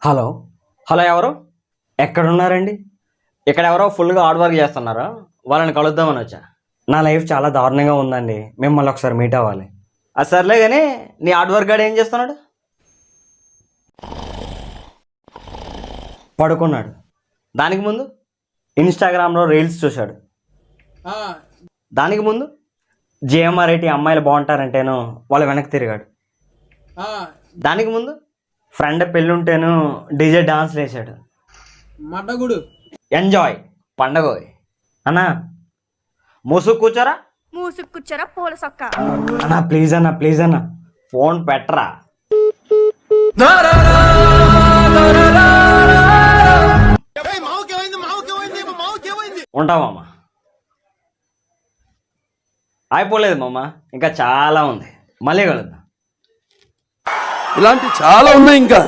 Hello hello ఎవరు ఎక్కడున్నారండి? ఇక్కడ ఎవరో ఫుల్గా హార్డ్ వర్క్ చేస్తున్నారో వాళ్ళని కలుద్దామని వచ్చా. నా లైఫ్ చాలా దారుణంగా ఉందండి, మిమ్మల్ని ఒకసారి మీట్ అవ్వాలి. అది సర్లే కానీ నీ హార్డ్ వర్క్ గాడు ఏం చేస్తున్నాడు? పడుకున్నాడు. దానికి ముందు ఇన్స్టాగ్రామ్లో రీల్స్ చూశాడు. దానికి ముందు జిఎంఆర్ఐటి అమ్మాయిలు బాగుంటారంటేను వాళ్ళు వెనక్కి తిరిగాడు. దానికి ముందు ఫ్రెండ్ పెళ్ళుంటేను డీజే డాన్స్ వేసాడు. మడ్డగుడు ఎంజాయ్ పండగ అన్నా. మూసుకు కూర్చోరా. మూసుకు కూర్చోరా పూల సొక్క. అన్నా ప్లీజ్ అన్నా, ప్లీజ్ అన్నా, ఫోన్ పెట్టరా. ఉంటామమ్మా. అయిపోలేదు మామ, ఇంకా చాలా ఉంది, మళ్ళీ కలుద్దాం. ఇలాంటి చాలా ఉన్నాయి ఇంకా.